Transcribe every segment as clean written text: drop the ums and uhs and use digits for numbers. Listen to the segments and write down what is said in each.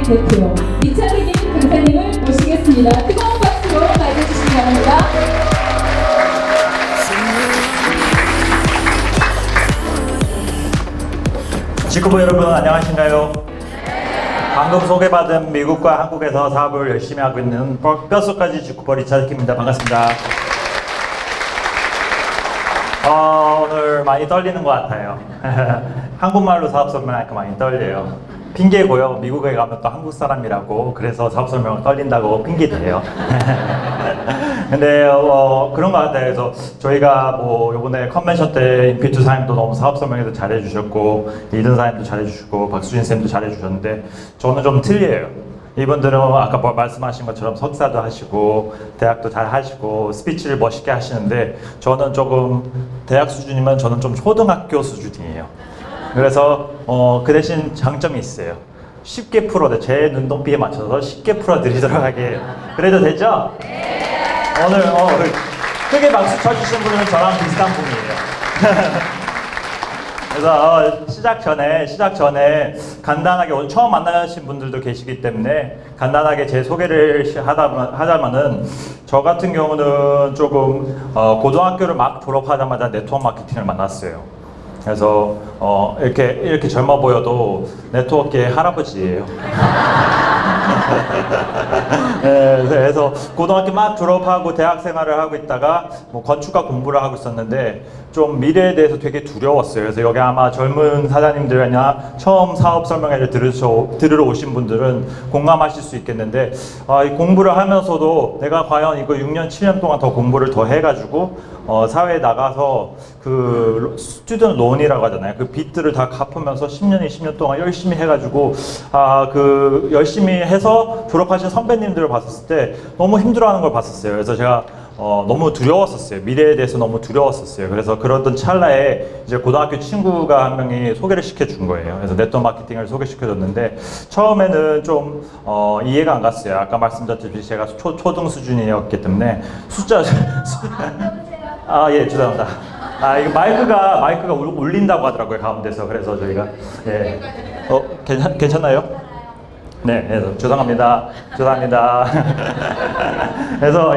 대표 이창희님 강사님을 모시겠습니다. 뜨거운 박수로 맞이해주시기 바랍니다. 직구부 여러분 안녕하신가요? 방금 소개받은 미국과 한국에서 사업을 열심히 하고 있는 뼛속까지 직구부 리차드키입니다. 반갑습니다. 오늘 많이 떨리는 것 같아요. 한국말로 사업 설명하니까 많이 떨려요. 핑계고요. 미국에 가면 또 한국 사람이라고 그래서 사업 설명을 떨린다고 핑계대요. 근데 그런 것 같아요. 그래서 저희가 뭐 요번에 컨벤션 때 임피투 사님도 너무 사업 설명에도 잘해주셨고 이든 사님도 잘해주시고 박수진 쌤도 잘해주셨는데 저는 좀 틀려요. 이분들은 아까 말씀하신 것처럼 석사도 하시고 대학도 잘 하시고 스피치를 멋있게 하시는데 저는 조금 대학 수준이면 저는 좀 초등학교 수준이에요. 그래서 그 대신 장점이 있어요. 쉽게 풀어도 제 눈높이에 맞춰서 쉽게 풀어드리도록 할게요. 그래도 되죠? 네. 오늘 크게 박수 쳐주신 분은 저랑 비슷한 분이에요. 그래서 시작 전에 간단하게 오늘 처음 만나신 분들도 계시기 때문에 간단하게 제 소개를 하자면은 저 같은 경우는 조금 고등학교를 막 졸업하자마자 네트워크 마케팅을 만났어요. 그래서 이렇게 젊어 보여도 네트워크의 할아버지예요. 네, 그래서 고등학교 막 졸업하고 대학 생활을 하고 있다가 뭐 건축가 공부를 하고 있었는데 좀 미래에 대해서 되게 두려웠어요. 그래서 여기 아마 젊은 사장님들이나 처음 사업 설명회를 들으러 오신 분들은 공감하실 수 있겠는데 이 공부를 하면서도 내가 과연 이거 6년, 7년 동안 더 공부를 더 해가지고 사회에 나가서 그 스튜던트 론이라고 하잖아요. 그 빚들을 다 갚으면서 10년, 20년 동안 열심히 해가지고 그 열심히 해서 졸업하신 선배님들을 봤을 때 너무 힘들어하는 걸 봤었어요. 그래서 제가 너무 두려웠었어요. 미래에 대해서 너무 두려웠었어요. 그래서 그러던 찰나에 이제 고등학교 친구가 한 명이 소개를 시켜준 거예요. 그래서 네트워크 마케팅을 소개시켜줬는데 처음에는 좀 이해가 안 갔어요. 아까 말씀드렸듯이 제가 초등 수준이었기 때문에 숫자 예, 죄송합니다. 이거 마이크가 울린다고 하더라고요, 가운데서. 그래서 저희가 예. 괜찮나요? 네, 그래서 죄송합니다. 그래서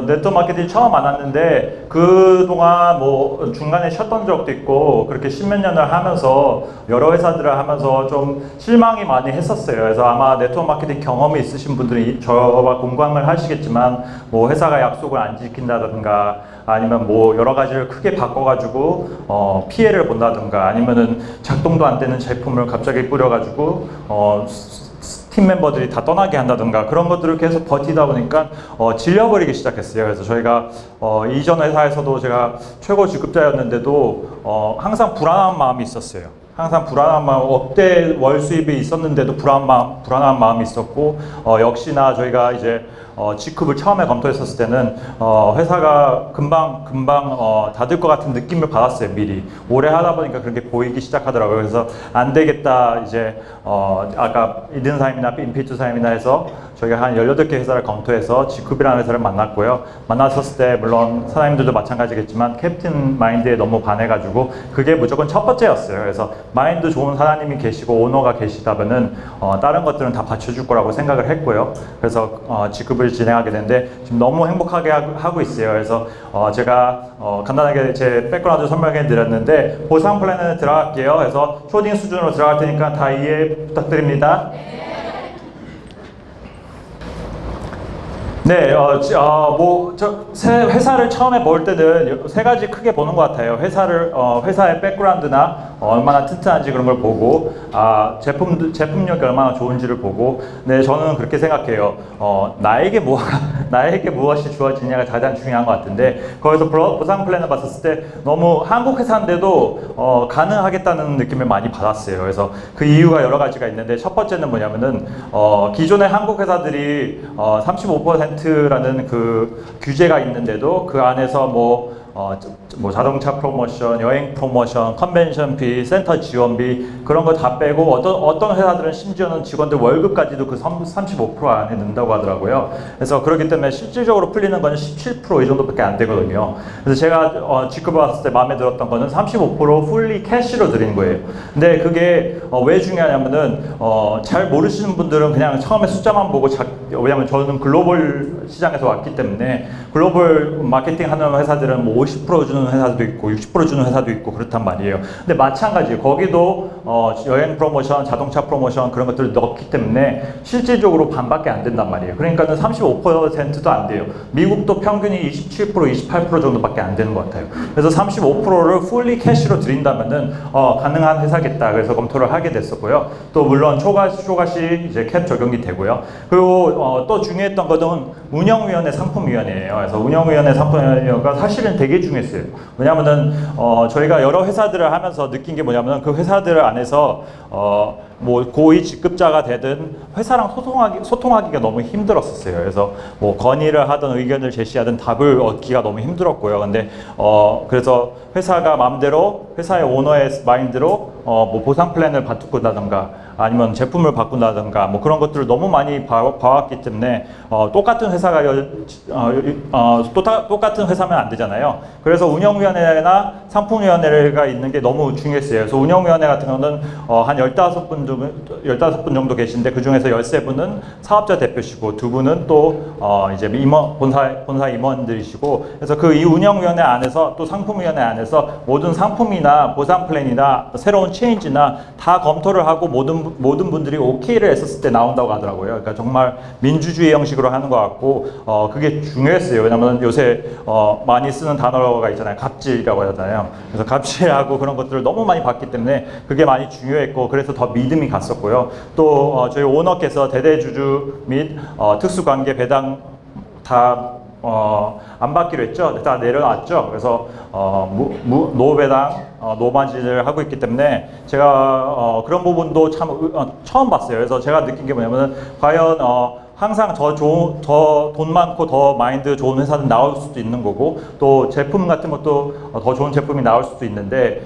네트워크 마케팅 처음 만났는데 그동안 뭐 중간에 쉬었던 적도 있고 그렇게 십몇 년을 하면서 여러 회사들을 하면서 좀 실망이 많이 했었어요. 그래서 아마 네트워크 마케팅 경험이 있으신 분들이 저와 공감을 하시겠지만 뭐 회사가 약속을 안 지킨다든가 아니면 뭐 여러 가지를 크게 바꿔가지고 피해를 본다든가 아니면은 작동도 안 되는 제품을 갑자기 뿌려가지고 팀 멤버들이 다 떠나게 한다든가 그런 것들을 계속 버티다 보니까 질려버리기 시작했어요. 그래서 저희가 이전 회사에서도 제가 최고 직급자였는데도 항상 불안한 마음이 있었어요. 항상 불안한 마음, 억대 월 수입이 있었는데도 불안한 마음이 있었고 역시나 저희가 이제 직급을 처음에 검토했었을 때는 회사가 금방 닫을 것 같은 느낌을 받았어요. 미리 오래 하다 보니까 그렇게 보이기 시작하더라고요. 그래서 안 되겠다 이제 아까 이든사임이나 임피투사임이나 해서 저희가 한 18개 회사를 검토해서 직급이라는 회사를 만났고요. 만났었을 때 물론 사장님들도 마찬가지겠지만 캡틴 마인드에 너무 반해가지고 그게 무조건 첫 번째였어요. 그래서 마인드 좋은 사장님이 계시고 오너가 계시다면은 다른 것들은 다 받쳐줄 거라고 생각을 했고요. 그래서 직급을 진행하게 됐는데 지금 너무 행복하게 하고 있어요. 그래서 제가 간단하게 제 백그라운드 설명해 드렸는데 보상 플랜에 들어갈게요. 그래서 초딩 수준으로 들어갈 테니까 다 이해 부탁드립니다. 네, 회사를 처음에 볼 때는 세 가지 크게 보는 것 같아요. 회사의 백그라운드나 얼마나 튼튼한지 그런 걸 보고, 제품력이 얼마나 좋은지를 보고, 네, 저는 그렇게 생각해요. 나에게 무엇이 주어지냐가 가장 중요한 것 같은데, 거기서 보상 플랜을 봤었을 때 너무 한국 회사인데도 가능하겠다는 느낌을 많이 받았어요. 그래서 그 이유가 여러 가지가 있는데, 첫 번째는 뭐냐면은, 기존의 한국 회사들이 35%라는 그 규제가 있는데도 그 안에서 뭐 뭐 자동차 프로모션, 여행 프로모션, 컨벤션비, 센터 지원비 그런 거 다 빼고 어떤 회사들은 심지어는 직원들 월급까지도 그 35% 안에 넣는다고 하더라고요. 그래서 그렇기 때문에 실질적으로 풀리는 건 17% 이 정도밖에 안 되거든요. 그래서 제가 직급을 봤을 때 마음에 들었던 거는 35% 풀리 캐시로 드린 거예요. 근데 그게 왜 중요하냐면은 잘 모르시는 분들은 그냥 처음에 숫자만 보고 왜냐면 저는 글로벌 시장에서 왔기 때문에 글로벌 마케팅 하는 회사들은 뭐 50% 주는 회사도 있고 60% 주는 회사도 있고 그렇단 말이에요. 근데 마찬가지예요. 거기도 여행 프로모션, 자동차 프로모션 그런 것들을 넣기 때문에 실질적으로 반밖에 안 된단 말이에요. 그러니까는 35%도 안 돼요. 미국도 평균이 27%, 28% 정도밖에 안 되는 것 같아요. 그래서 35%를 풀리 캐시로 드린다면은 가능한 회사겠다. 그래서 검토를 하게 됐었고요. 또 물론 초과시 이제 캡 적용이 되고요. 그리고 또 중요했던 것은 운영위원회 상품위원회예요. 그래서 운영위원회 상품위원회가 사실은 되게 중요했어요. 왜냐하면은 저희가 여러 회사들을 하면서 느낀 게 뭐냐면 그 회사들 안에서 뭐 고위 직급자가 되든 회사랑 소통하기가 너무 힘들었었어요. 그래서 뭐 건의를 하든 의견을 제시하든 답을 얻기가 너무 힘들었고요. 근데 그래서 회사가 마음대로 회사의 오너의 마인드로 뭐 보상 플랜을 바꾼다든가 아니면 제품을 바꾼다든가 뭐 그런 것들을 너무 많이 봐왔기 때문에 똑같은 회사가 똑같은 회사면 안 되잖아요. 그래서 운영위원회나 상품위원회가 있는 게 너무 중요했어요. 그래서 운영위원회 같은 경우는 한 15분 정도 계신데 그 중에서 13분은 사업자 대표시고 2분은 또 이제 본사 임원들이시고 그래서 그 이 운영위원회 안에서 또 상품위원회 안에서 모든 상품이나 보상 플랜이나 새로운 체인지나 다 검토를 하고 모든 분들이 오케이를 했었을 때 나온다고 하더라고요. 그러니까 정말 민주주의 형식으로 하는 것 같고 그게 중요했어요. 왜냐하면 요새 많이 쓰는 단어가 있잖아요. 갑질이라고 하잖아요. 그래서 갑질하고 그런 것들을 너무 많이 봤기 때문에 그게 많이 중요했고 그래서 더 믿음이 갔었고요. 또 저희 오너께서 대대주주 및 특수관계 배당 다 안 받기로 했죠. 다 내려놨죠. 그래서 노배당, 노마진을 하고 있기 때문에 제가 그런 부분도 참 처음 봤어요. 그래서 제가 느낀 게 뭐냐면 과연 항상 더 돈 많고 더 마인드 좋은 회사는 나올 수도 있는 거고 또 제품 같은 것도 더 좋은 제품이 나올 수도 있는데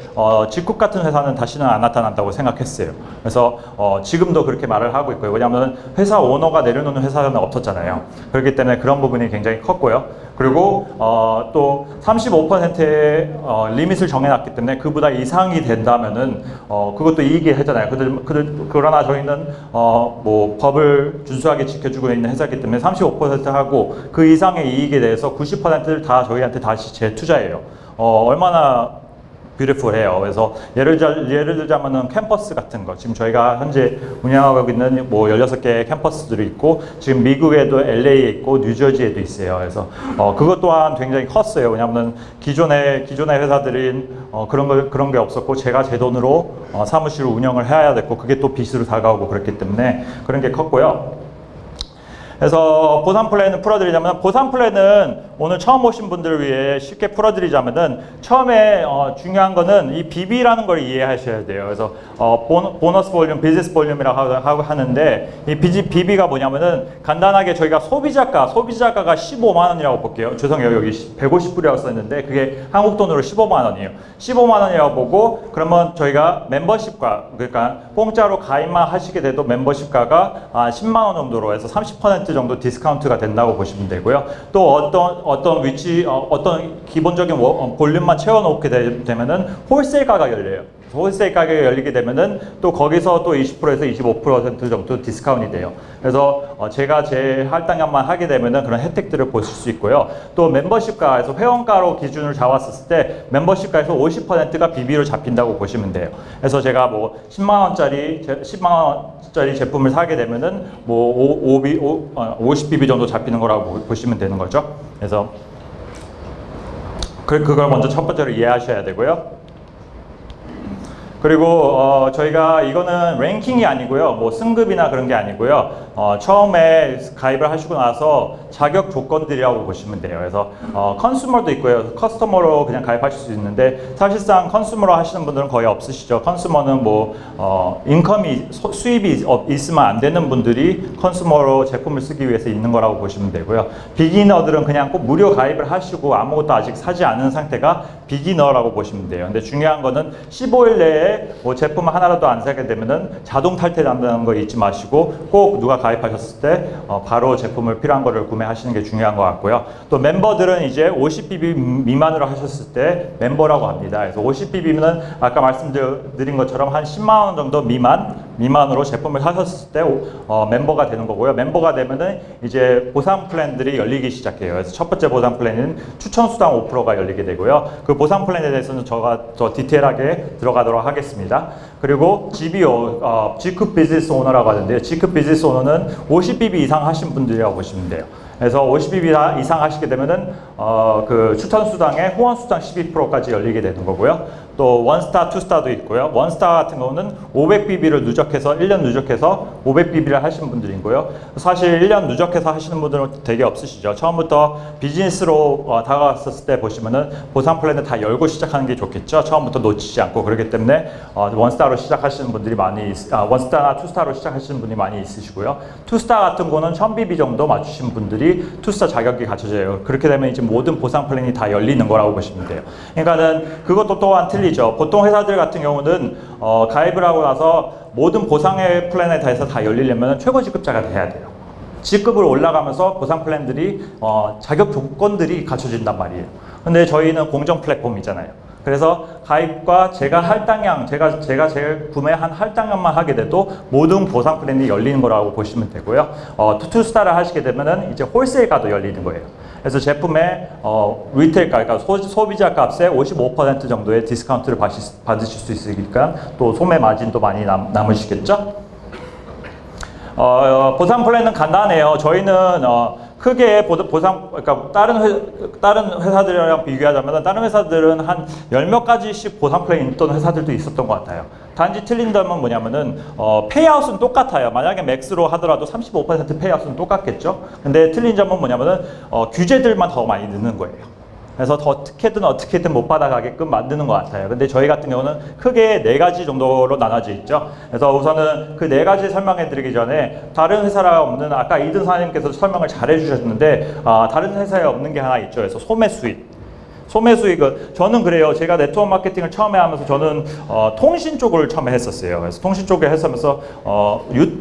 직국 같은 회사는 다시는 안 나타난다고 생각했어요. 그래서 지금도 그렇게 말을 하고 있고요. 왜냐하면 회사 오너가 내려놓는 회사는 없었잖아요. 그렇기 때문에 그런 부분이 굉장히 컸고요. 그리고 또 35%의 리밋을 정해놨기 때문에 그보다 이상이 된다면은 그것도 이익이 하잖아요. 그러나 저희는 뭐 법을 준수하게 지켜주고 있는 회사이기 때문에 35% 하고 그 이상의 이익에 대해서 90%를 다 저희한테 다시 재투자해요. 얼마나 뷰티풀해요. 그래서 예를 들자면은 캠퍼스 같은 거 지금 저희가 현재 운영하고 있는 뭐 16개의 캠퍼스들이 있고 지금 미국에도 LA에 있고 뉴저지에도 있어요. 그래서 그것 또한 굉장히 컸어요. 왜냐하면 기존의 회사들은 그런 게 없었고 제가 제 돈으로 사무실을 운영을 해야 됐고 그게 또 빚으로 다가오고 그랬기 때문에 그런 게 컸고요. 그래서 보상 플랜을 풀어드리자면 보상 플랜은 오늘 처음 오신 분들을 위해 쉽게 풀어드리자면은 처음에 중요한 거는 이 BB라는 걸 이해하셔야 돼요. 그래서 보너스 볼륨, 비즈니스 볼륨이라고 하는데 이 BB가 뭐냐면은 간단하게 저희가 소비자가가 15만 원이라고 볼게요. 죄송해요. 여기 150불이라고 썼는데 그게 한국 돈으로 15만 원이에요. 15만 원이라고 보고 그러면 저희가 membership가 그러니까 공짜로 가입만 하시게 돼도 멤버십가가 10만 원 정도로 해서 30% 정도 디스카운트가 된다고 보시면 되고요. 또 어떤 위치, 어떤 기본적인 볼륨만 채워놓게 되면은 홀세일 가격이 열려요. 홀세일 가격이 열리게 되면은 또 거기서 또 20%에서 25% 정도 디스카운트이 돼요. 그래서 제가 제 할당량만 하게 되면은 그런 혜택들을 보실 수 있고요. 또 멤버십가에서 회원가로 기준을 잡았을 때 멤버십가에서 50%가 BB로 잡힌다고 보시면 돼요. 그래서 제가 뭐 10만 원짜리 제품을 사게 되면은 뭐 50BB 정도 잡히는 거라고 보시면 되는 거죠. 그래서 그걸 먼저 첫 번째로 이해하셔야 되고요. 그리고 저희가 이거는 랭킹이 아니고요. 뭐 승급이나 그런 게 아니고요. 처음에 가입을 하시고 나서 자격 조건들이라고 보시면 돼요. 그래서 컨슈머도 있고요. 커스터머로 그냥 가입하실 수 있는데 사실상 컨슈머로 하시는 분들은 거의 없으시죠. 컨슈머는 뭐 인컴이 수입이 있으면 안 되는 분들이 컨슈머로 제품을 쓰기 위해서 있는 거라고 보시면 되고요. 비기너들은 그냥 꼭 무료 가입을 하시고 아무것도 아직 사지 않은 상태가 비기너라고 보시면 돼요. 근데 중요한 거는 15일 내에 뭐 제품을 하나라도 안 사게 되면은 자동 탈퇴된다는 거 잊지 마시고 꼭 누가 가입하셨을 때 바로 제품을 필요한 거를 구매하시는 게 중요한 것 같고요. 또 멤버들은 이제 50BB 미만으로 하셨을 때 멤버라고 합니다. 그래서 50BB는 아까 말씀드린 것처럼 한 10만 원 정도 미만으로 제품을 사셨을 때 멤버가 되는 거고요. 멤버가 되면은 이제 보상 플랜들이 열리기 시작해요. 그래서 첫 번째 보상 플랜은 추천 수당 5%가 열리게 되고요. 그 보상 플랜에 대해서는 제가 더 디테일하게 들어가도록 하겠습니다. 그리고 GBO, G급 비즈니스 오너라고 하는데요. G급 비즈니스 오너는 50BB 이상 하신 분들이라고 보시면 돼요. 그래서 50BB 이상 하시게 되면은 그 추천 수당에 후원 수당 12%까지 열리게 되는 거고요. 또 원스타, 투스타도 있고요. 원스타 같은 경우는 500BB를 누적해서 1년 누적해서 500BB를 하시는 분들이고요. 사실 1년 누적해서 하시는 분들은 되게 없으시죠. 처음부터 비즈니스로 다가왔을 때 보시면은 보상 플랜을 다 열고 시작하는 게 좋겠죠. 처음부터 놓치지 않고. 그렇기 때문에 원스타로 시작하시는 분들이 원스타나 투스타로 시작하시는 분이 많이 있으시고요. 투스타 같은 거는 1000BB 정도 맞추신 분들이 투스타 자격이 갖춰져요. 그렇게 되면 이제 모든 보상 플랜이 다 열리는 거라고 보시면 돼요. 그러니까는 그것도 또한 틀리죠. 보통 회사들 같은 경우는 가입을 하고 나서 모든 보상의 플랜에 대해서 다 열리려면 최고 직급자가 돼야 돼요. 직급으로 올라가면서 보상 플랜들이 자격 조건들이 갖춰진단 말이에요. 근데 저희는 공정 플랫폼이잖아요. 그래서 가입과 제가 할당량, 제가 제일 구매한 할당량만 하게 돼도 모든 보상 플랜이 열리는 거라고 보시면 되고요. 투스타를 하시게 되면은 이제 홀세일가도 열리는 거예요. 그래서 제품의 리테일가, 그러니까 소비자 값의 55% 정도의 디스카운트를 받으실 수 있으니까 또 소매 마진도 많이 남으시겠죠? 보상 플랜은 간단해요. 저희는 크게 그러니까 다른 회사들이랑 비교하자면 다른 회사들은 한 10몇 가지씩 보상 플랜이 있던 회사들도 있었던 것 같아요. 단지 틀린 점은 뭐냐면은 페이아웃은 똑같아요. 만약에 맥스로 하더라도 35% 페이아웃은 똑같겠죠. 근데 틀린 점은 뭐냐면은 규제들만 더 많이 넣는 거예요. 그래서 더 어떻게든 못 받아가게끔 만드는 것 같아요. 근데 저희 같은 경우는 크게 4가지 정도로 나눠져 있죠. 그래서 우선은 그 4가지 설명해 드리기 전에 다른 회사에 없는, 아까 이든 사장님께서 설명을 잘 해주셨는데 다른 회사에 없는 게 하나 있죠. 그래서 소매 수익. 소매 수익은 저는 그래요. 제가 네트워크 마케팅을 처음에 하면서 저는 통신 쪽을 처음에 했었어요. 그래서 통신 쪽에 했으면서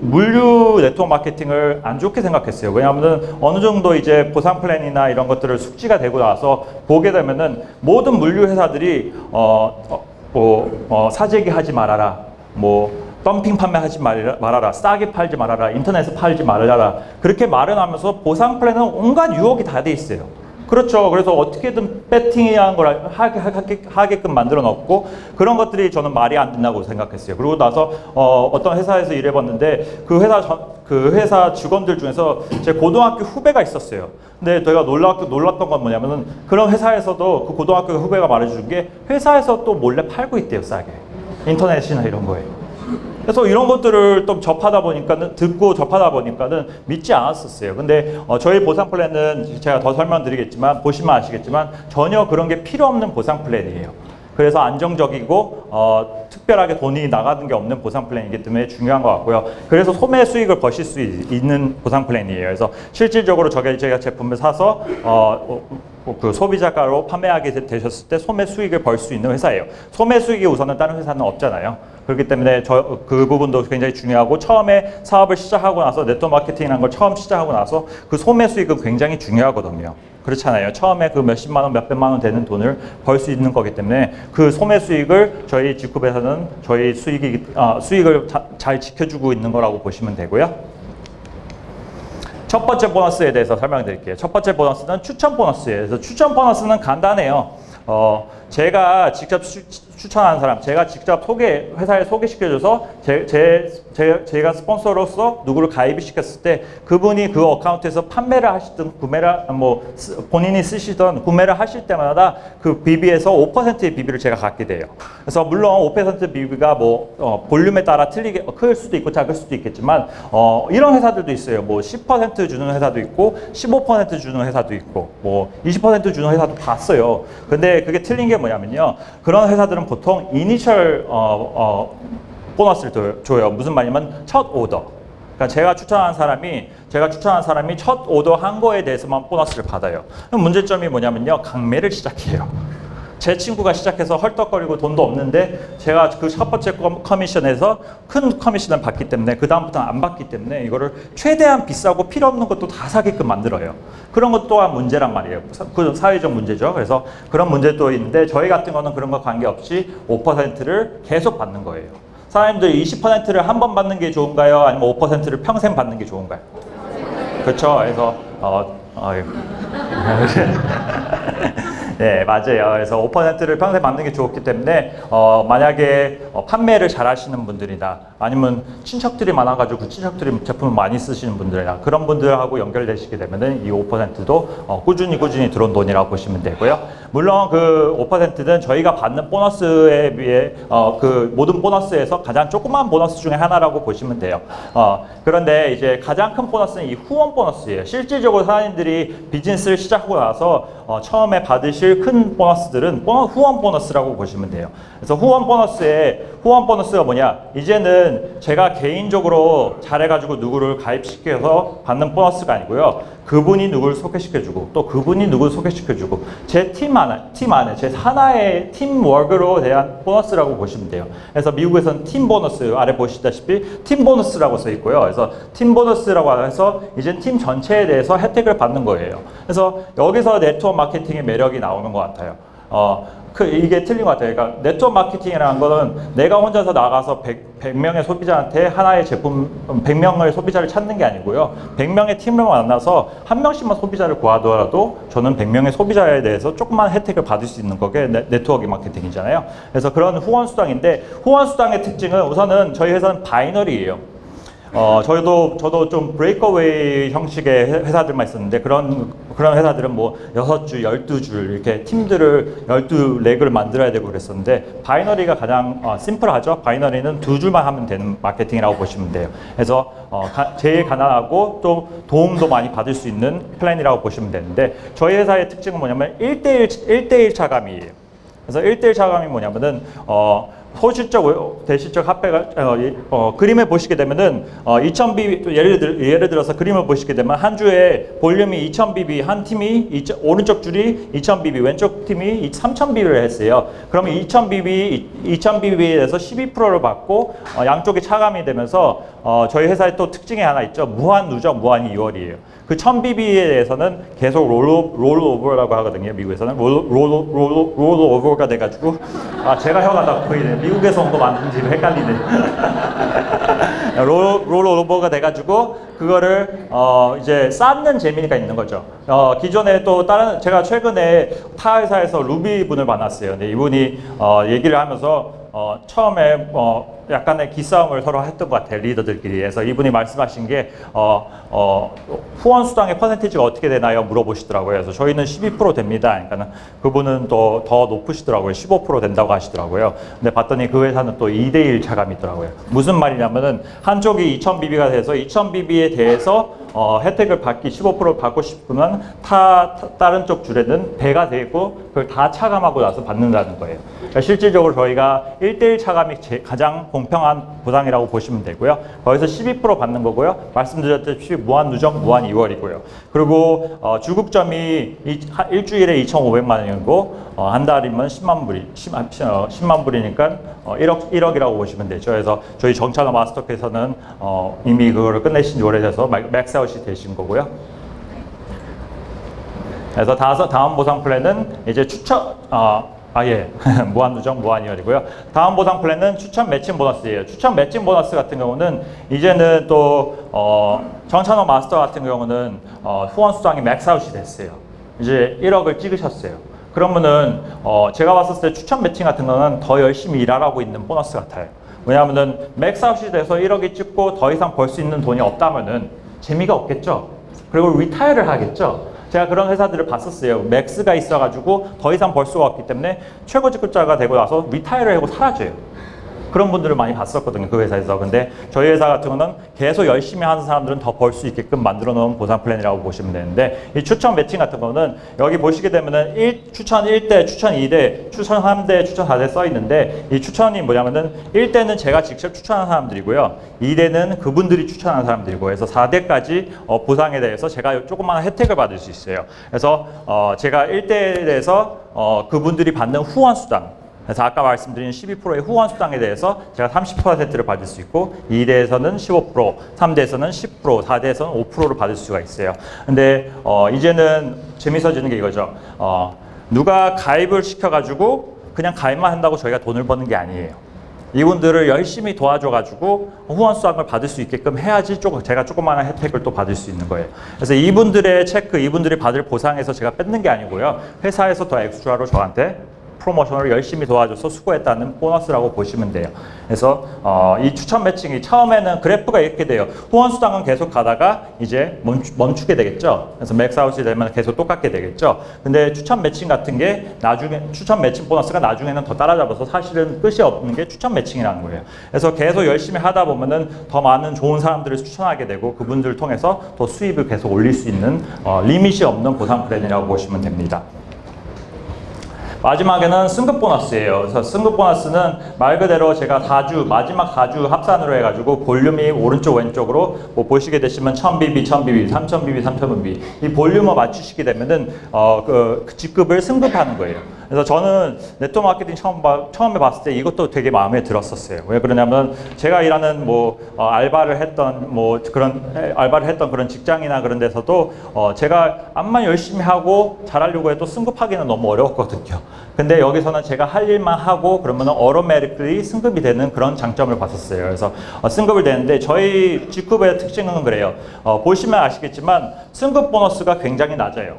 물류 네트워크 마케팅을 안 좋게 생각했어요. 왜냐하면 어느 정도 이제 보상 플랜이나 이런 것들을 숙지가 되고 나서 보게 되면은 모든 물류 회사들이 사재기 하지 말아라, 덤핑 판매하지 말아라, 싸게 팔지 말아라, 인터넷에 팔지 말아라, 그렇게 말을 하면서 보상 플랜은 온갖 유혹이 다 돼 있어요. 그렇죠. 그래서 어떻게든 배팅이한 걸 하게끔 만들어 놓고 그런 것들이 저는 말이 안 된다고 생각했어요. 그러고 나서 어떤 회사에서 일해봤는데 그 회사 직원들 중에서 제 고등학교 후배가 있었어요. 근데 제가 놀랐던 건 뭐냐면은 그런 회사에서도 그 고등학교 후배가 말해준 게 회사에서 또 몰래 팔고 있대요, 싸게. 인터넷이나 이런 거에. 그래서 이런 것들을 또 접하다 보니까는 믿지 않았었어요. 근데 저희 보상 플랜은 제가 더 설명드리겠지만 보시면 아시겠지만 전혀 그런 게 필요 없는 보상 플랜이에요. 그래서 안정적이고 특별하게 돈이 나가는 게 없는 보상 플랜이기 때문에 중요한 것 같고요. 그래서 소매 수익을 버실 수 있는 보상 플랜이에요. 그래서 실질적으로 제가 제품을 사서 그 소비자가로 판매하게 되셨을 때 소매 수익을 벌 수 있는 회사예요. 소매 수익이 우선은 다른 회사는 없잖아요. 그렇기 때문에 그 부분도 굉장히 중요하고 처음에 사업을 시작하고 나서 네트워크 마케팅이라는 걸 처음 시작하고 나서 그 소매 수익은 굉장히 중요하거든요. 그렇잖아요. 처음에 그 몇십만 원, 몇백만 원 되는 돈을 벌 수 있는 거기 때문에 그 소매 수익을 저희 G급에서는 저희 수익을 잘 지켜주고 있는 거라고 보시면 되고요. 첫 번째 보너스에 대해서 설명드릴게요. 첫 번째 보너스는 추천 보너스예요. 그래서 추천 보너스는 간단해요. 제가 직접 추천하는 사람, 제가 직접 회사에 소개시켜줘서 제가 스폰서로서 누구를 가입을 시켰을 때 그분이 그 어카운트에서 판매를 하시든 본인이 쓰시던 구매를 하실 때마다 그 BB에서 5%의 BB를 제가 갖게 돼요. 그래서 물론 5% BB가 볼륨에 따라 클 수도 있고 작을 수도 있겠지만 이런 회사들도 있어요. 10% 주는 회사도 있고 15% 주는 회사도 있고 20% 주는 회사도 봤어요. 근데 그게 틀린 게 뭐냐면요. 그런 회사들은 보통 이니셜 보너스를 줘요. 무슨 말이냐면 첫 오더. 그러니까 제가 추천한 사람이 첫 오더 한 거에 대해서만 보너스를 받아요. 그럼 문제점이 뭐냐면요. 강매를 시작해요. 제 친구가 시작해서 헐떡거리고 돈도 없는데 제가 그 첫 번째 커미션에서 큰 커미션을 받기 때문에 그 다음부터는 안 받기 때문에 이거를 최대한 비싸고 필요 없는 것도 다 사게끔 만들어요. 그런 것 또한 문제란 말이에요. 그 사회적 문제죠. 그래서 그런 문제도 있는데 저희 같은 거는 그런 거 관계없이 5%를 계속 받는 거예요. 사장님들 20%를 한 번 받는 게 좋은가요? 아니면 5%를 평생 받는 게 좋은가요? 그렇죠. 그래서 네, 맞아요. 그래서 5%를 평생 받는 게 좋기 때문에 만약에 판매를 잘 하시는 분들이나 아니면 친척들이 많아가지고 그 친척들이 제품을 많이 쓰시는 분들이나 그런 분들하고 연결되시게 되면은 이 5%도 꾸준히 들어온 돈이라고 보시면 되고요. 물론 그 5%는 저희가 받는 보너스에 비해 그 모든 보너스에서 가장 조그만 보너스 중에 하나라고 보시면 돼요. 그런데 이제 가장 큰 보너스는 이 후원 보너스예요. 실질적으로 사장님들이 비즈니스를 시작하고 나서 처음에 받으실 큰 보너스들은 후원 보너스라고 보시면 돼요. 그래서 후원 보너스가 뭐냐? 이제는 제가 개인적으로 잘해가지고 누구를 가입시켜서 받는 보너스가 아니고요. 그분이 누구를 소개시켜주고 또 그분이 누구를 소개시켜주고 제 팀 안에 제 하나의 팀워크로 대한 보너스라고 보시면 돼요. 그래서 미국에서는 팀 보너스 아래 보시다시피 팀 보너스라고 써 있고요. 그래서 팀 보너스라고 해서 이제 팀 전체에 대해서 혜택을 받는 거예요. 그래서 여기서 네트워크 마케팅의 매력이 나오는 것 같아요. 이게 틀린 것 같아요. 그러니까 네트워크 마케팅이라는 거는 내가 혼자서 나가서 100명의 소비자한테 하나의 제품 100명의 소비자를 찾는 게 아니고요. 100명의 팀을 만나서 한 명씩만 소비자를 구하더라도 저는 100명의 소비자에 대해서 조그만 혜택을 받을 수 있는 거게 네트워크 마케팅이잖아요. 그래서 그런 후원 수당인데 후원 수당의 특징은 우선은 저희 회사는 바이너리예요. 저도 좀 브레이크어웨이 형식의 회사들만 있었는데 그런 회사들은 6줄, 12줄 이렇게 팀들을 12렉을 만들어야 되고 그랬었는데 바이너리가 가장 심플하죠. 바이너리는 2줄만 하면 되는 마케팅이라고 보시면 돼요. 그래서 제일 간단하고 또 도움도 많이 받을 수 있는 플랜이라고 보시면 되는데 저희 회사의 특징은 뭐냐면 1대1 차감이에요. 그래서 1대1 차감이 뭐냐면은 소실적, 대실적 합배가 그림을 보시게 되면은 2000BB 예를 들어서 그림을 보시게 되면 한 주에 볼륨이 2000BB 한 팀이 오른쪽 줄이 2000BB 왼쪽 팀이 3000BB를 했어요. 그러면 2000BB에 대해서 12%를 받고 양쪽이 차감이 되면서 저희 회사의 또 특징이 하나 있죠. 무한 누적 무한 2월이에요. 그 1000BB에 대해서는 계속 롤오버라고 하거든요. 미국에서는 롤오버가 돼가지고 제가 혀가 다 보이네. 미국에서 온 거 맞는지 헷갈리네. 롤오버가 돼가지고 그거를 이제 쌓는 재미가 있는 거죠. 기존에 또 다른 제가 최근에 타 회사에서 루비 분을 만났어요. 근데 이분이 얘기를 하면서 처음에 약간의 기싸움을 서로 했던 것 같아요. 리더들끼리. 그래서 이분이 말씀하신 게 후원 수당의 퍼센티지가 어떻게 되나요? 물어보시더라고요. 그래서 저희는 12% 됩니다. 그러니까 그분은 또 더 높으시더라고요. 15% 된다고 하시더라고요. 근데 봤더니 그 회사는 또 2대1 차감이 있더라고요. 무슨 말이냐면은 한쪽이 2000BB가 돼서 2000BB에 대해서 혜택을 받기 15% 받고 싶으면 다른 쪽 줄에는 배가 되고 그걸 다 차감하고 나서 받는다는 거예요. 그러니까 실질적으로 저희가 1대1 차감이 가장 공평한 보상이라고 보시면 되고요. 거기서 12% 받는 거고요. 말씀드렸듯이 무한 누적 무한 2월이고요. 그리고 주급점이 일주일에 2,500만 원이고 한 달이면 10만 불이니까 1억이라고 보시면 되죠. 그래서 저희 정찬호 마스터께서는 이미 그거를 끝내신 지 오래돼서 맥스아웃이 되신 거고요. 그래서 다음 보상 플랜은 이제 추천 무한 누적 무한 2월이고요. 다음 보상 플랜은 추천 매칭 보너스예요. 추천 매칭 보너스 같은 경우는 이제는 또 정찬호 마스터 같은 경우는 후원 수당이 맥스아웃이 됐어요. 이제 1억을 찍으셨어요. 그러면은 제가 봤을 때 추천 매칭 같은 거는 더 열심히 일하라고 있는 보너스 같아요. 왜냐하면은 맥스아웃이 돼서 1억이 찍고 더 이상 벌 수 있는 돈이 없다면은 재미가 없겠죠. 그리고 리타이어를 하겠죠. 제가 그런 회사들을 봤었어요. 맥스가 있어가지고 더 이상 벌 수가 없기 때문에 최고 직급자가 되고 나서 리타이어를 하고 사라져요. 그런 분들을 많이 봤었거든요, 그 회사에서. 근데 저희 회사 같은 거는 계속 열심히 하는 사람들은 더 벌 수 있게끔 만들어 놓은 보상 플랜이라고 보시면 되는데, 이 추천 매칭 같은 거는 여기 보시게 되면은 추천 1대, 추천 2대, 추천 3대, 추천 4대 써 있는데, 이 추천이 뭐냐면은 1대는 제가 직접 추천한 사람들이고요, 2대는 그분들이 추천한 사람들이고, 그래서 4대까지 보상에 대해서 제가 조그마한 혜택을 받을 수 있어요. 그래서 제가 1대에 대해서 그분들이 받는 후원 수당, 그래서 아까 말씀드린 12%의 후원 수당에 대해서 제가 30%를 받을 수 있고, 2대에서는 15%, 3대에서는 10%, 4대에서는 5%를 받을 수가 있어요. 근데 이제는 재밌어지는 게 이거죠. 누가 가입을 시켜가지고 그냥 가입만 한다고 저희가 돈을 버는 게 아니에요. 이분들을 열심히 도와줘가지고 후원 수당을 받을 수 있게끔 해야지 제가 조그마한 혜택을 또 받을 수 있는 거예요. 그래서 이분들의 체크, 이분들이 받을 보상에서 제가 뺏는 게 아니고요, 회사에서 더 엑스트라로 저한테 프로모션을 열심히 도와줘서 수고했다는 보너스라고 보시면 돼요. 그래서 이 추천 매칭이 처음에는 그래프가 이렇게 돼요. 후원 수당은 계속 가다가 이제 멈추게 되겠죠. 그래서 맥스아웃이 되면 계속 똑같게 되겠죠. 근데 추천 매칭 같은 게 나중에, 추천 매칭 보너스가 나중에는 더 따라잡아서 사실은 끝이 없는 게 추천 매칭이라는 거예요. 그래서 계속 열심히 하다 보면은 더 많은 좋은 사람들을 추천하게 되고, 그분들을 통해서 더 수입을 계속 올릴 수 있는 리밋이 없는 보상 플랜이라고 보시면 됩니다. 마지막에는 승급 보너스예요. 그래서 승급 보너스는 말 그대로 제가 4주, 마지막 4주 합산으로 해가지고 볼륨이 오른쪽 왼쪽으로 뭐 보시게 되시면 1000BB, 1000BB, 3000BB, 3000BB 이 볼륨을 맞추시게 되면은 그 직급을 승급하는 거예요. 그래서 저는 네트워크 마케팅 처음에 봤을 때 이것도 되게 마음에 들었었어요. 왜 그러냐면 제가 일하는 알바를 했던 그런 직장이나 그런 데서도 제가 암만 열심히 하고 잘하려고 해도 승급하기는 너무 어려웠거든요. 근데 여기서는 제가 할 일만 하고 그러면 automatically 승급이 되는 그런 장점을 봤었어요. 그래서 승급을 되는데 저희 직급의 특징은 그래요. 보시면 아시겠지만 승급 보너스가 굉장히 낮아요.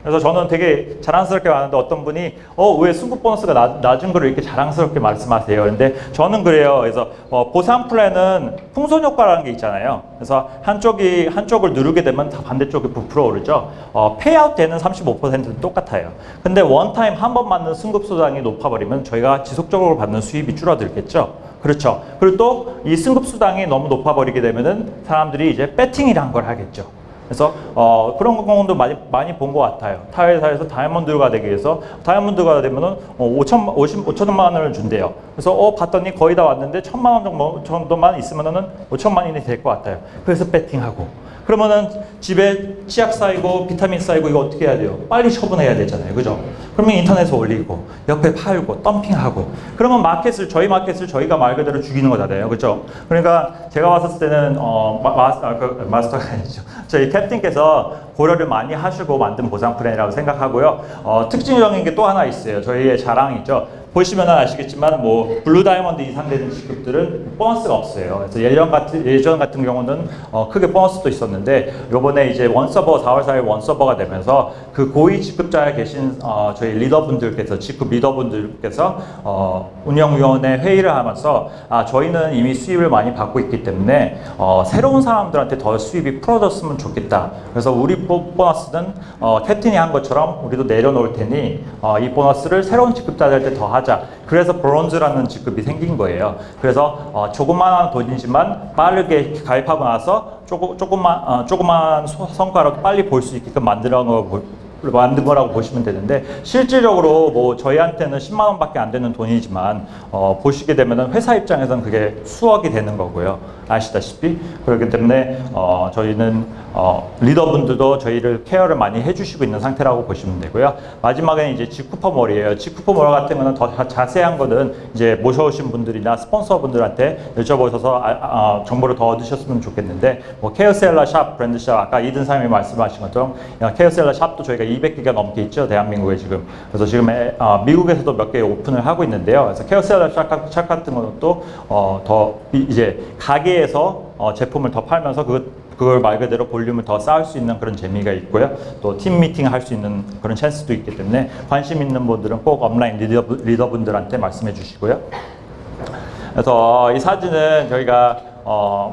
그래서 저는 되게 자랑스럽게 말하는데 어떤 분이 왜 승급 보너스가 낮은 거를 이렇게 자랑스럽게 말씀하세요. 근데 저는 그래요. 그래서 보상 플랜은 풍선 효과라는 게 있잖아요. 그래서 한쪽을 누르게 되면 다 반대쪽이 부풀어 오르죠. 페이아웃 되는 35%는 똑같아요. 근데 원타임 한 번 받는 승급 수당이 높아버리면 저희가 지속적으로 받는 수입이 줄어들겠죠. 그렇죠. 그리고 또 이 승급 수당이 너무 높아버리게 되면은 사람들이 이제 배팅이란 걸 하겠죠. 그래서 그런 경우도 많이 본 것 같아요. 타 회사에서 다이아몬드가 되기 위해서 다이아몬드가 되면은 5천만 원을 준대요. 그래서 봤더니 거의 다 왔는데 1000만 원 정도만 있으면은 5천만 원이 될 것 같아요. 그래서 배팅하고. 그러면은 집에 치약 쌓이고 비타민 쌓이고 이거 어떻게 해야 돼요? 빨리 처분해야 되잖아요. 그죠? 그러면 인터넷에 올리고 옆에 팔고 덤핑하고, 그러면 저희 마켓을 저희가 말 그대로 죽이는 거잖아요. 그죠? 그러니까 제가 봤을 때는 마스터가 아니죠. 저희 캡틴께서 고려를 많이 하시고 만든 보상 플랜이라고 생각하고요. 특징적인 게 또 하나 있어요. 저희의 자랑이죠. 보시면 아시겠지만 블루 다이아몬드 이상 되는 직급들은 보너스가 없어요. 그래서 예전 같은 경우는 크게 보너스도 있었는데, 요번에 이제 원서버 4월 4일 원서버가 되면서 그 고위 직급자에 계신 저희 리더분들께서, 직급 리더분들께서 운영위원회 회의를 하면서 저희는 이미 수입을 많이 받고 있기 때문에 새로운 사람들한테 더 수입이 풀어졌으면 좋겠다. 그래서 우리 보너스는 캡틴이 한 것처럼 우리도 내려놓을 테니 이 보너스를 새로운 직급자들한테 더 하자. 그래서 브론즈라는 직급이 생긴 거예요. 그래서 조그마한 돈이지만 빠르게 가입하고 나서 조그만 성과를 빨리 볼 수 있게끔 만든 거라고 보시면 되는데, 실질적으로 저희한테는 10만 원밖에 안 되는 돈이지만 보시게 되면은 회사 입장에서는 그게 수억이 되는 거고요. 아시다시피. 그렇기 때문에 저희는 리더분들도 저희를 케어를 많이 해주시고 있는 상태라고 보시면 되고요. 마지막에는 이제 직쿠퍼몰이에요. 직쿠퍼몰 같은 거는 더 자세한 거는 이제 모셔오신 분들이나 스폰서분들한테 여쭤보셔서 정보를 더 얻으셨으면 좋겠는데, 케어셀러 샵, 브랜드샵, 아까 이든사님이 말씀하신 것처럼 케어셀러 샵도 저희가 200개가 넘게 있죠. 대한민국에 지금. 그래서 지금 미국에서도 몇 개 오픈을 하고 있는데요. 그래서 케어셀러 샵 같은 것도 더 이제 가게에서 제품을 더 팔면서 그걸 말 그대로 볼륨을 더 쌓을 수 있는 그런 재미가 있고요. 또 팀 미팅 할 수 있는 그런 찬스도 있기 때문에 관심 있는 분들은 꼭 업라인 리더분들한테 말씀해 주시고요. 그래서 이 사진은 저희가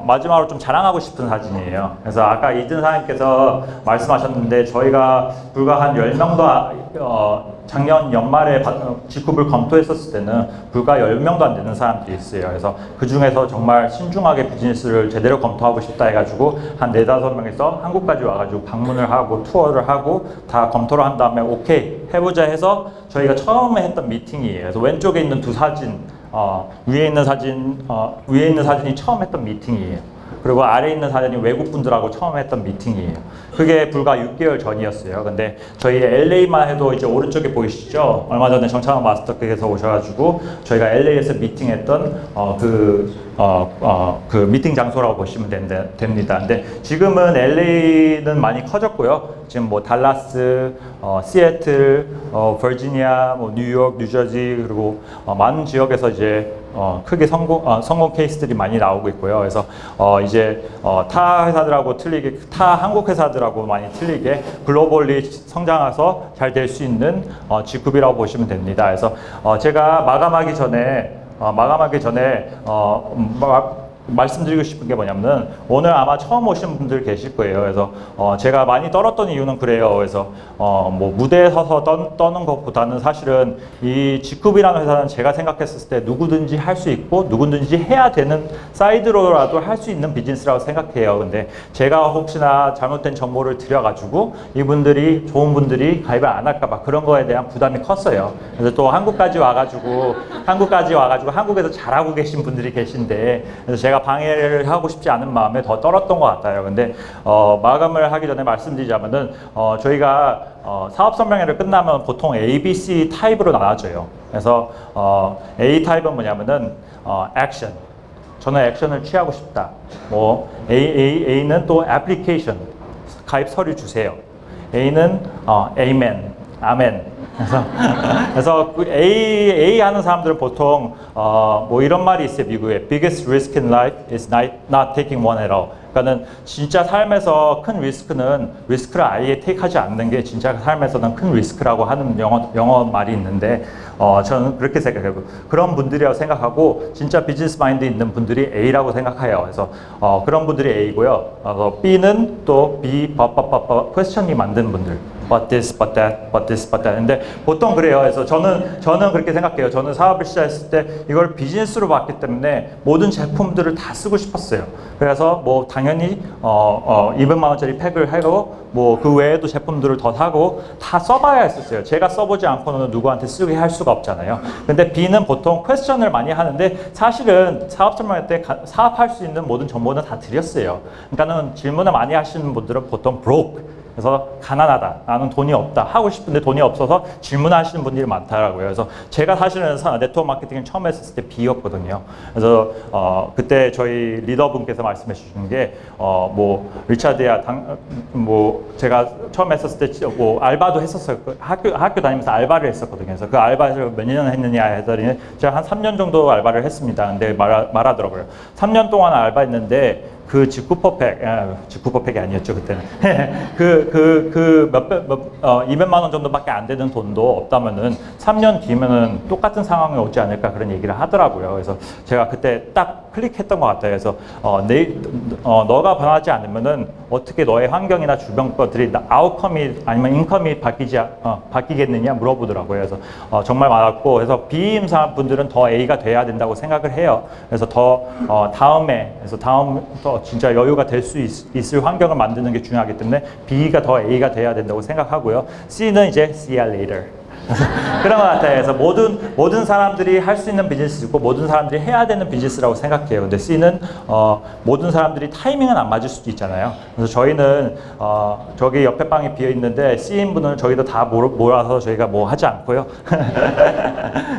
마지막으로 좀 자랑하고 싶은 사진이에요. 그래서 아까 이든 사장님께서 말씀하셨는데 저희가 불과 한 10명도 작년 연말에 직급을 검토했었을 때는 불과 10명도 안 되는 사람들이 있어요. 그래서 그 중에서 정말 신중하게 비즈니스를 제대로 검토하고 싶다 해가지고 한 4, 5명에서 한국까지 와가지고 방문을 하고 투어를 하고 다 검토를 한 다음에 오케이 해보자 해서 저희가 처음에 했던 미팅이에요. 그래서 왼쪽에 있는 두 사진 위에 있는 사진이 처음 했던 미팅이에요. 그리고 아래에 있는 사진이 외국 분들하고 처음 했던 미팅이에요. 그게 불과 6개월 전이었어요. 근데 저희 LA만 해도 이제 오른쪽에 보이시죠? 얼마 전에 정창환 마스터께서 오셔가지고 저희가 LA에서 미팅했던 그 미팅 장소라고 보시면 됩니다. 근데 지금은 LA는 많이 커졌고요. 지금 뭐 달라스, 시애틀, 버지니아, 뭐 뉴욕, 뉴저지 그리고 많은 지역에서 이제 크게 성공 케이스들이 많이 나오고 있고요. 그래서 이제 타 회사들하고 틀리게 타 한국 회사들하고 많이 틀리게 글로벌리 성장해서 잘 될 수 있는 직급이라고 보시면 됩니다. 그래서 제가 마감하기 전에 말씀드리고 싶은 게 뭐냐면 오늘 아마 처음 오신 분들 계실 거예요. 그래서 제가 많이 떨었던 이유는 그래요. 그래서 뭐 무대에 서서 떠는 것보다는 사실은 이 직급이라는 회사는 제가 생각했을 때 누구든지 할 수 있고 누구든지 해야 되는 사이드로라도 할 수 있는 비즈니스라고 생각해요. 근데 제가 혹시나 잘못된 정보를 드려가지고 이분들이 좋은 분들이 가입을 안 할까 봐 그런 거에 대한 부담이 컸어요. 그래서 또 한국까지 와가지고 한국에서 잘하고 계신 분들이 계신데 그래서 제가 방해를 하고 싶지 않은 마음에 더 떨었던 것 같아요. 근데 마감을 하기 전에 말씀드리자면은 저희가 사업 설명회를 끝나면 보통 A, B, C 타입으로 나눠져요. 그래서 A 타입은 뭐냐면은 액션. 저는 액션을 취하고 싶다. 뭐 A는 또 애플리케이션. 가입 서류 주세요. A는 Amen. 아멘. 그래서 그 A 하는 사람들은 보통 뭐 이런 말이 있어요. 미국에 biggest risk in life is not taking one at all. 그러니까는 진짜 삶에서 큰 리스크를 아예 테이크하지 않는 게 진짜 삶에서는 큰 리스크라고 하는 영어 말이 있는데 저는 그렇게 생각해요. 그런 분들이라고 생각하고 진짜 비즈니스 마인드 있는 분들이 A라고 생각해요. 그래서 그런 분들이 A고요. B는 또 B, 퀘스천이 만든 분들. But this, but that, but this, but that. 근데 보통 그래요. 그래서 저는 그렇게 생각해요. 저는 사업을 시작했을 때 이걸 비즈니스로 봤기 때문에 모든 제품들을 다 쓰고 싶었어요. 그래서 뭐 당연히 200만 원짜리 팩을 하고 뭐 그 외에도 제품들을 더 사고 다 써봐야 했었어요. 제가 써보지 않고는 누구한테 쓰게 할 수가 없잖아요. 근데 B는 보통 퀘스천을 많이 하는데 사실은 사업 설명회 때 사업할 수 있는 모든 정보는 다 드렸어요. 그러니까는 질문을 많이 하시는 분들은 보통 broke. 그래서 가난하다. 나는 돈이 없다. 하고 싶은데 돈이 없어서 질문하시는 분들이 많더라고요. 그래서 제가 사실은 네트워크 마케팅을 처음 했을 때 B였거든요. 그래서 그때 저희 리더분께서 말씀해 주신 게 뭐 리차드야 뭐 제가 처음 했었을 때 뭐 알바도 했었어요. 학교 다니면서 알바를 했었거든요. 그래서 그 알바를 몇 년 했느냐 했더니 제가 한 3년 정도 알바를 했습니다. 근데 말하더라고요. 3년 동안 알바했는데 그 직구퍼팩이 아니었죠 그때는. 200만 원 정도밖에 안 되는 돈도 없다면은 3년 뒤면은 똑같은 상황이 오지 않을까 그런 얘기를 하더라고요. 그래서 제가 그때 딱 클릭했던 것 같아요. 그래서 너가 변하지 않으면은 어떻게 너의 환경이나 주변 것들이 아웃컴이 아니면 인컴이 바뀌겠느냐 물어보더라고요. 그래서 정말 많았고 그래서 B 임사 분들은 더 A가 돼야 된다고 생각을 해요. 그래서 다음 진짜 여유가 될 수 있을 환경을 만드는 게 중요하기 때문에 B가 더 A가 돼야 된다고 생각하고요. C는 이제 see you later. 그런 것 같아요. 그래서 모든 사람들이 할 수 있는 비즈니스 있고 모든 사람들이 해야 되는 비즈니스라고 생각해요. 근데 C는 모든 사람들이 타이밍은 안 맞을 수도 있잖아요. 그래서 저희는 저기 옆에 방이 비어 있는데 C인 분은 저희도 다 몰아서 저희가 뭐 하지 않고요.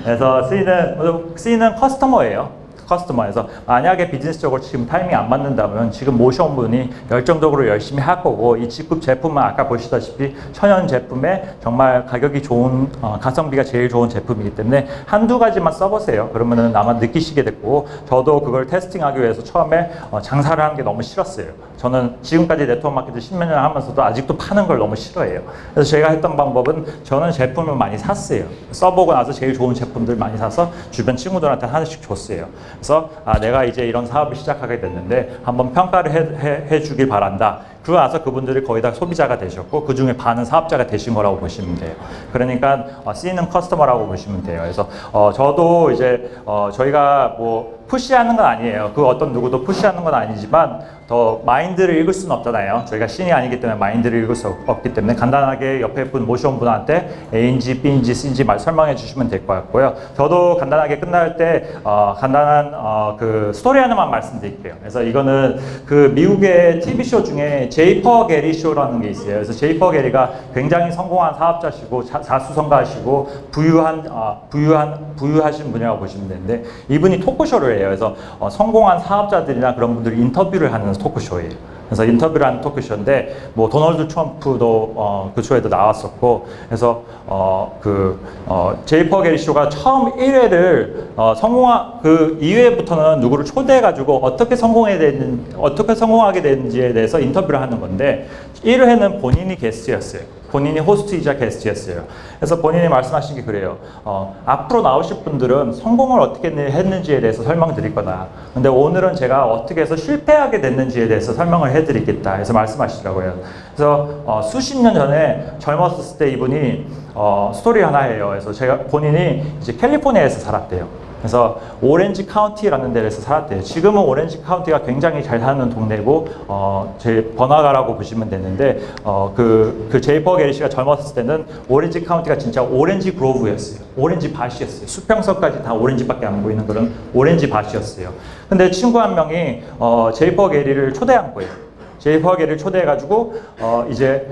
그래서 C는 커스터머예요. 커스터머에서 만약에 비즈니스적으로 지금 타이밍이 안 맞는다면 지금 모셔온 분이 열정적으로 열심히 할 거고 이 직급 제품은 아까 보시다시피 천연 제품에 정말 가격이 좋은 가성비가 제일 좋은 제품이기 때문에 한두 가지만 써보세요. 그러면은 아마 느끼시게 됐고 저도 그걸 테스팅하기 위해서 처음에 장사를 하는 게 너무 싫었어요. 저는 지금까지 네트워크 마케팅 10몇 년 하면서도 아직도 파는 걸 너무 싫어해요. 그래서 제가 했던 방법은 저는 제품을 많이 샀어요. 써보고 나서 제일 좋은 제품들 많이 사서 주변 친구들한테 하나씩 줬어요. 그래서 내가 이제 이런 사업을 시작하게 됐는데 한번 평가를 해주길 바란다. 그러고 나서 그분들이 거의 다 소비자가 되셨고 그 중에 반은 사업자가 되신 거라고 보시면 돼요. 그러니까 C는 커스터머라고 보시면 돼요. 그래서 저도 이제 저희가 뭐 푸시하는 건 아니에요. 그 어떤 누구도 푸시하는 건 아니지만 더 마인드를 읽을 수는 없잖아요. 저희가 신이 아니기 때문에 마인드를 읽을 수 없기 때문에 간단하게 옆에 분 모셔온 분한테 A인지 B인지 C인지 설명해 주시면 될 것 같고요. 저도 간단하게 끝날 때 간단한 그 스토리 하나만 말씀드릴게요. 그래서 이거는 그 미국의 TV쇼 중에 제이퍼 게리 쇼라는 게 있어요. 그래서 제이퍼 게리가 굉장히 성공한 사업자시고 자수성가하시고 부유하신 분이라고 보시면 되는데 이분이 토크쇼를 해요. 그래서 성공한 사업자들이나 그런 분들이 인터뷰를 하는 토크쇼예요. 그래서 인터뷰를 하는 토크쇼인데 뭐 도널드 트럼프도 그 쇼에도 나왔었고 그래서 제이퍼 게리 쇼가 처음 1회를 성공한 그 2회부터는 누구를 초대해가지고 어떻게 성공하게 됐는지에 대해서 인터뷰를 하는 건데 1회는 본인이 게스트였어요. 본인이 호스트이자 게스트였어요. 그래서 본인이 말씀하신 게 그래요. 앞으로 나오실 분들은 성공을 어떻게 했는지에 대해서 설명드릴 거다. 근데 오늘은 제가 어떻게 해서 실패하게 됐는지에 대해서 설명을 해드리겠다. 해서 말씀하시더라고요. 그래서 수십 년 전에 젊었을 때 이분이 스토리 하나 해요. 그래서 본인이 이제 캘리포니아에서 살았대요. 그래서 오렌지 카운티라는 데에서 살았대요. 지금은 오렌지 카운티가 굉장히 잘 사는 동네고 제 번화가라고 보시면 되는데 그 제이퍼 게리 씨가 젊었을 때는 오렌지 카운티가 진짜 오렌지 그로브였어요. 오렌지 밭이었어요. 수평선까지 다 오렌지밖에 안 보이는 그런 오렌지 밭이었어요. 근데 친구 한 명이 제이퍼 게리를 초대한 거예요. 제이퍼 게리를 초대해가지고 이제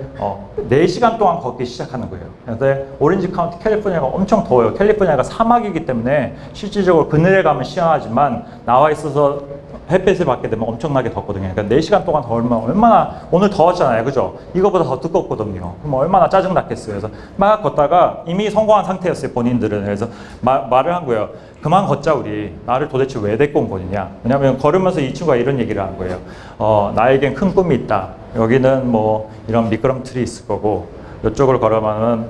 4시간 동안 걷기 시작하는 거예요. 근데 오렌지 카운티 캘리포니아가 엄청 더워요. 캘리포니아가 사막이기 때문에 실질적으로 그늘에 가면 시원하지만 나와 있어서 햇빛을 받게 되면 엄청나게 덥거든요. 그러니까 4시간 동안 더우면 얼마나 오늘 더웠잖아요. 그죠? 이거보다 더 두껍거든요. 그럼 얼마나 짜증 났겠어요. 그래서 막 걷다가 이미 성공한 상태였어요. 본인들은. 그래서 말을 한 거예요. 그만 걷자 우리. 나를 도대체 왜 데리고 온 거냐. 왜냐면 걸으면서 이 친구가 이런 얘기를 한 거예요. 나에겐 큰 꿈이 있다. 여기는 뭐 이런 미끄럼틀이 있을 거고 이쪽으로 걸어가면은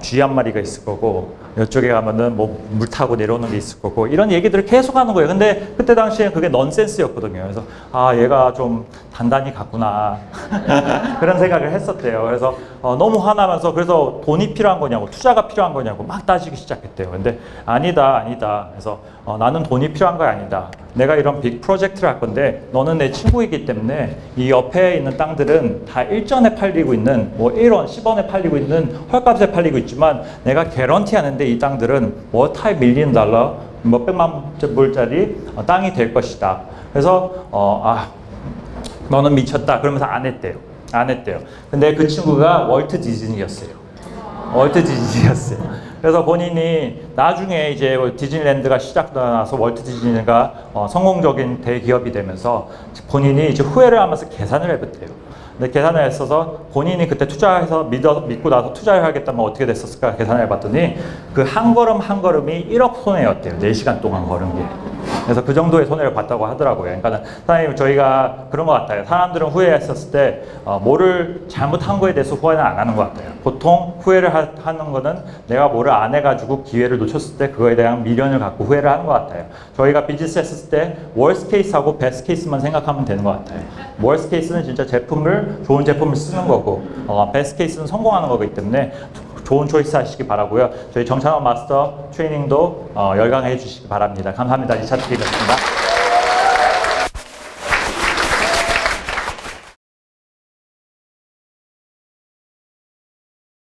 쥐 한 마리가 있을 거고 이쪽에 가면은 뭐 물 타고 내려오는 게 있을 거고 이런 얘기들을 계속 하는 거예요. 근데 그때 당시에 그게 넌센스였거든요. 그래서 얘가 좀 단단히 갔구나 그런 생각을 했었대요. 그래서 너무 화나면서 그래서 돈이 필요한 거냐고 투자가 필요한 거냐고 막 따지기 시작했대요. 근데 아니다. 그래서 나는 돈이 필요한 거 아니다. 내가 이런 빅 프로젝트를 할 건데 너는 내 친구이기 때문에 이 옆에 있는 땅들은 다 1전에 팔리고 있는 뭐 1원, 10원에 팔리고 있는 헐값에 팔리고 있지만 내가 개런티 하는데 이 땅들은 multi million 달러, 몇 백만 불짜리 땅이 될 것이다. 그래서 너는 미쳤다. 그러면서 안 했대요. 근데 그 친구가 월트 디즈니였어요. 그래서 본인이 나중에 이제 디즈니랜드가 시작되어서 월트 디즈니가 성공적인 대기업이 되면서 본인이 이제 후회를 하면서 계산을 해봤대요. 근데 계산을 했어서 본인이 그때 투자해서 믿고 나서 투자를 하겠다면 어떻게 됐었을까 계산을 해봤더니 그 한 걸음 한 걸음이 1억 손해였대요. 4시간 동안 걸은 게. 그래서 그 정도의 손해를 봤다고 하더라고요. 그러니까 사장님 저희가 그런 것 같아요. 사람들은 후회했었을 때 뭐를 잘못한 거에 대해서 후회는 안 하는 것 같아요. 보통 후회를 하는 거는 내가 뭐를 안 해가지고 기회를 놓쳤을 때 그거에 대한 미련을 갖고 후회를 하는 것 같아요. 저희가 비즈니스 했을 때 월스 케이스하고 베스트 케이스만 생각하면 되는 것 같아요. 월스 케이스는 진짜 좋은 제품을 쓰는 거고 베스트 케이스는 성공하는 거기 때문에 좋은 초이스 하시기 바라고요. 저희 정찬원 마스터 트레이닝도 열강해 주시기 바랍니다. 감사합니다. 이차 TV였습니다.